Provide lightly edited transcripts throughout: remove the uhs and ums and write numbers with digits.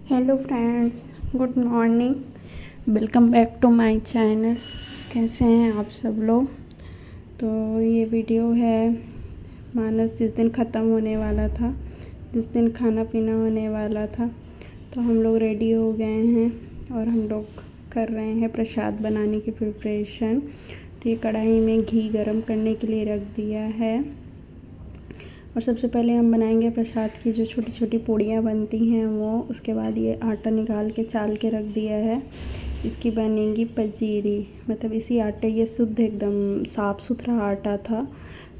Hello friends, good morning. Welcome back to my channel. कैसे हैं आप सब लोग? तो ये वीडियो है मानस जिस दिन ख़त्म होने वाला था, जिस दिन खाना पीना होने वाला था। तो हम लोग रेडी हो गए हैं और हम लोग कर रहे हैं प्रसाद बनाने की प्रिपरेशन। तो ये कढ़ाई में घी गरम करने के लिए रख दिया है और सबसे पहले हम बनाएंगे प्रसाद की जो छोटी छोटी पूड़ियाँ बनती हैं वो। उसके बाद ये आटा निकाल के चाल के रख दिया है। इसकी बनेगी पंजीरी, मतलब इसी आटे, ये शुद्ध एकदम साफ़ सुथरा आटा था।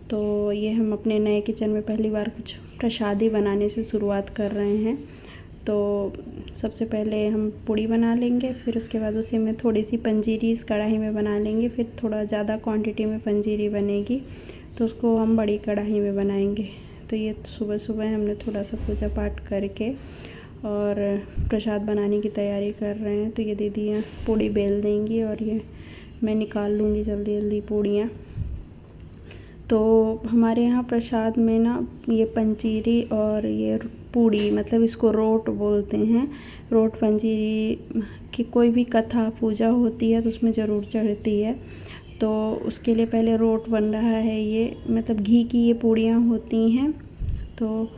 तो ये हम अपने नए किचन में पहली बार कुछ प्रसादी बनाने से शुरुआत कर रहे हैं। तो सबसे पहले हम पूड़ी बना लेंगे, फिर उसके बाद उसी में थोड़ी सी पंजीरी इस कढ़ाई में बना लेंगे। फिर थोड़ा ज़्यादा क्वांटिटी में पंजीरी बनेगी तो उसको हम बड़ी कढ़ाई में बनाएंगे। तो ये सुबह सुबह हमने थोड़ा सा पूजा पाठ करके और प्रसाद बनाने की तैयारी कर रहे हैं। तो ये दीदी पूड़ी बेल देंगी और ये मैं निकाल लूँगी जल्दी जल्दी पूड़ियाँ। तो हमारे यहाँ प्रसाद में ना ये पंजीरी और ये पूड़ी, मतलब इसको रोट बोलते हैं। रोट पंजीरी की कोई भी कथा पूजा होती है तो उसमें ज़रूर चढ़ती है। तो उसके लिए पहले रोट बन रहा है, ये मतलब घी की ये पूड़ियाँ होती हैं। तो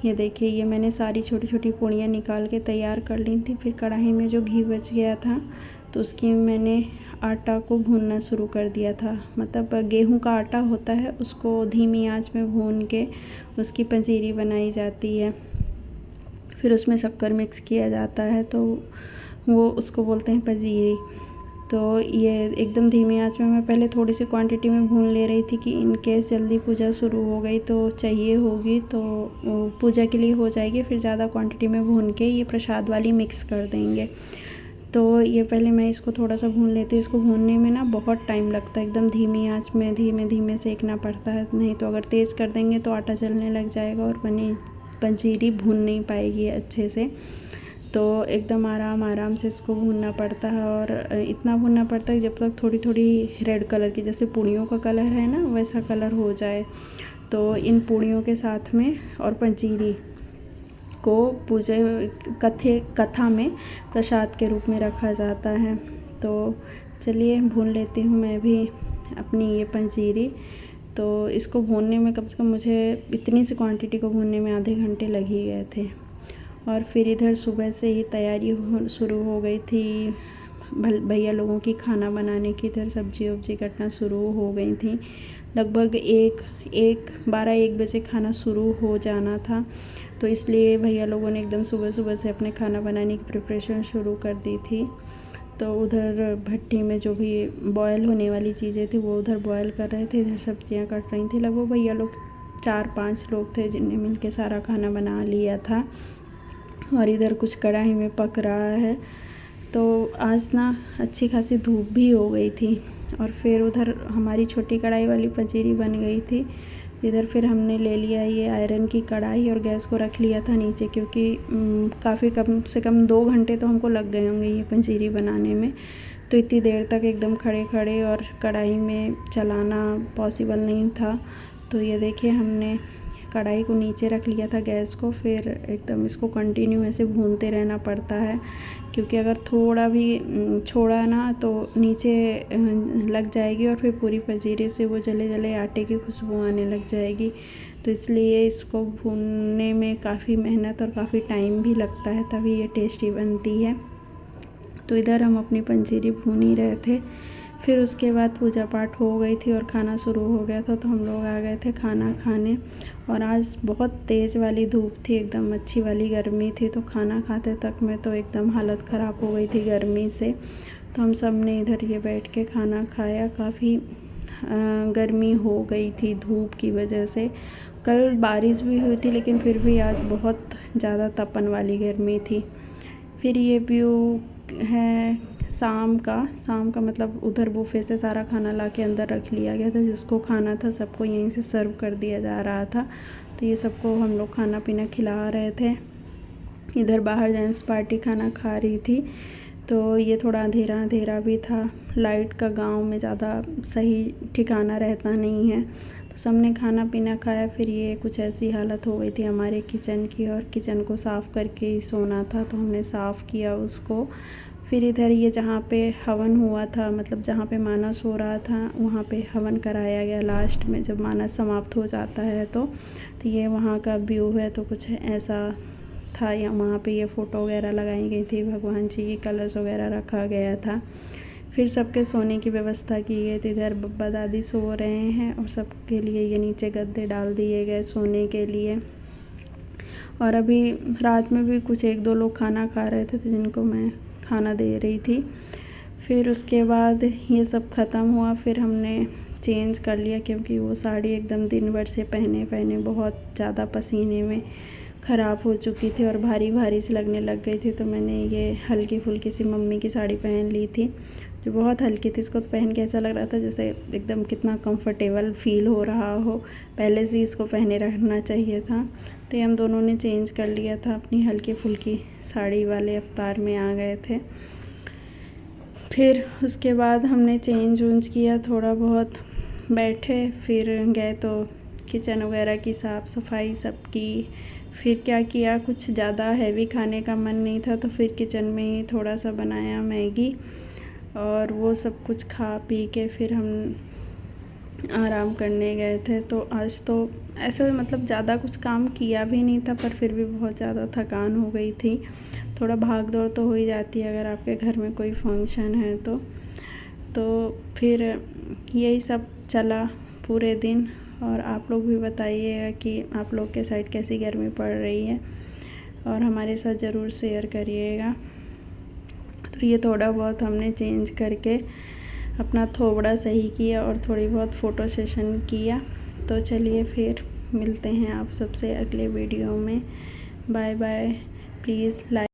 ये देखिए, ये मैंने सारी छोटी छोटी पूड़ियाँ निकाल के तैयार कर ली थी। फिर कढ़ाई में जो घी बच गया था तो उसकी मैंने आटा को भूनना शुरू कर दिया था। मतलब गेहूं का आटा होता है, उसको धीमी आंच में भून के उसकी पंजीरी बनाई जाती है। फिर उसमें शक्कर मिक्स किया जाता है तो वो उसको बोलते हैं पंजीरी। तो ये एकदम धीमी आंच में मैं पहले थोड़ी सी क्वांटिटी में भून ले रही थी कि इन केस जल्दी पूजा शुरू हो गई तो चाहिए होगी तो पूजा के लिए हो जाएगी। फिर ज़्यादा क्वांटिटी में भून के ये प्रसाद वाली मिक्स कर देंगे। तो ये पहले मैं इसको थोड़ा सा भून लेती हूँ। इसको भूनने में ना बहुत टाइम लगता है, एकदम धीमी आंच में धीमे धीमे सेकना पड़ता है, नहीं तो अगर तेज़ कर देंगे तो आटा जलने लग जाएगा और पंजीरी भून नहीं पाएगी अच्छे से। तो एकदम आराम से इसको भूनना पड़ता है और इतना भूनना पड़ता है जब तक थोड़ी थोड़ी रेड कलर की, जैसे पूड़ियों का कलर है ना, वैसा कलर हो जाए। तो इन पूड़ियों के साथ में और पंजीरी को पूजा कथा में प्रसाद के रूप में रखा जाता है। तो चलिए भून लेती हूँ मैं भी अपनी ये पंजीरी। तो इसको भूनने में कम से कम मुझे इतनी सी क्वांटिटी को भूनने में आधे घंटे लग ही गए थे। और फिर इधर सुबह से ही तैयारी शुरू हो गई थी भैया लोगों की खाना बनाने की। इधर सब्जी वब्जी कटना शुरू हो गई थी। लगभग 12-1 बजे खाना शुरू हो जाना था। तो इसलिए भैया लोगों ने एकदम सुबह सुबह से अपने खाना बनाने की प्रिपरेशन शुरू कर दी थी। तो उधर भट्टी में जो भी बॉयल होने वाली चीज़ें थी वो उधर बॉयल कर रहे थे, इधर सब्जियां कट रही थी। लगभग भैया लोग 4-5 लोग थे जिनने मिलके सारा खाना बना लिया था और इधर कुछ कढ़ाई में पक रहा है। तो आज ना अच्छी खासी धूप भी हो गई थी और फिर उधर हमारी छोटी कढ़ाई वाली पंजीरी बन गई थी। इधर फिर हमने ले लिया ये आयरन की कढ़ाई और गैस को रख लिया था नीचे, क्योंकि काफ़ी कम से कम 2 घंटे तो हमको लग गए होंगे ये पंजीरी बनाने में। तो इतनी देर तक एकदम खड़े खड़े और कढ़ाई में चलाना पॉसिबल नहीं था। तो ये देखिए, हमने कढ़ाई को नीचे रख लिया था गैस को। फिर एकदम इसको कंटिन्यू ऐसे भूनते रहना पड़ता है, क्योंकि अगर थोड़ा भी छोड़ा ना तो नीचे लग जाएगी और फिर पूरी पंजीरी से वो जले जले आटे की खुशबू आने लग जाएगी। तो इसलिए इसको भूनने में काफ़ी मेहनत और काफ़ी टाइम भी लगता है, तभी ये टेस्टी बनती है। तो इधर हम अपनी पंजीरी भून ही रहे थे। फिर उसके बाद पूजा पाठ हो गई थी और खाना शुरू हो गया था। तो हम लोग आ गए थे खाना खाने और आज बहुत तेज़ वाली धूप थी, एकदम अच्छी वाली गर्मी थी। तो खाना खाते तक में तो एकदम हालत ख़राब हो गई थी गर्मी से। तो हम सब ने इधर ये बैठ के खाना खाया। काफ़ी गर्मी हो गई थी धूप की वजह से। कल बारिश भी हुई थी लेकिन फिर भी आज बहुत ज़्यादा तपन वाली गर्मी थी। फिर ये व्यू है शाम का मतलब उधर बुफे से सारा खाना ला के अंदर रख लिया गया था। जिसको खाना था सबको यहीं से सर्व कर दिया जा रहा था। तो ये सबको हम लोग खाना पीना खिला रहे थे। इधर बाहर जेंट्स पार्टी खाना खा रही थी। तो ये थोड़ा अंधेरा अंधेरा भी था। लाइट का गांव में ज़्यादा सही ठिकाना रहता नहीं है, तो तो सबने खाना पीना खाया, फिर ये कुछ ऐसी हालत हो गई थी हमारे किचन की, और किचन को साफ़ करके ही सोना था, तो हमने साफ़ किया उसको। फिर इधर ये जहाँ पे हवन हुआ था, मतलब जहाँ पे मानस हो रहा था, वहाँ पे हवन कराया गया लास्ट में, जब मानस समाप्त हो जाता है तो ये वहाँ का व्यू है। तो कुछ ऐसा था, या वहाँ पे ये फ़ोटो वगैरह लगाई गई थी, भगवान जी की कलश वगैरह रखा गया था। फिर सबके सोने की व्यवस्था की गई थी। इधर बब्बा दादी सो रहे हैं और सबके लिए ये नीचे गद्दे डाल दिए गए सोने के लिए। और अभी रात में भी कुछ 1-2 लोग खाना खा रहे थे, तो जिनको मैं खाना दे रही थी। फिर उसके बाद ये सब ख़त्म हुआ, फिर हमने चेंज कर लिया, क्योंकि वो साड़ी एकदम दिन भर से पहने बहुत ज़्यादा पसीने में ख़राब हो चुकी थी और भारी भारी सी लगने लग गई थी। तो मैंने ये हल्की फुल्की सी मम्मी की साड़ी पहन ली थी, जो बहुत हल्की थी। इसको तो पहन के ऐसा लग रहा था जैसे एकदम कितना कंफर्टेबल फ़ील हो रहा हो, पहले से इसको पहने रखना चाहिए था। तो हम दोनों ने चेंज कर लिया था, अपनी हल्की फुल्की साड़ी वाले अवतार में आ गए थे। फिर उसके बाद हमने चेंज वेंज किया, थोड़ा बहुत बैठे, फिर गए तो किचन वगैरह की साफ़ सफाई सब की। फिर क्या किया, कुछ ज़्यादा हैवी खाने का मन नहीं था, तो फिर किचन में ही थोड़ा सा बनाया मैगी, और वो सब कुछ खा पी के फिर हम आराम करने गए थे। तो आज तो ऐसे मतलब ज़्यादा कुछ काम किया भी नहीं था, पर फिर भी बहुत ज़्यादा थकान हो गई थी। थोड़ा भाग दौड़ तो हो ही जाती है अगर आपके घर में कोई फंक्शन है तो फिर यही सब चला पूरे दिन। और आप लोग भी बताइएगा कि आप लोग के साइड कैसी गर्मी पड़ रही है, और हमारे साथ ज़रूर शेयर करिएगा। तो ये थोड़ा बहुत हमने चेंज करके अपना थोबड़ा सही किया और थोड़ी बहुत फ़ोटो सेशन किया। तो चलिए फिर मिलते हैं आप सबसे अगले वीडियो में। Bye bye. Please like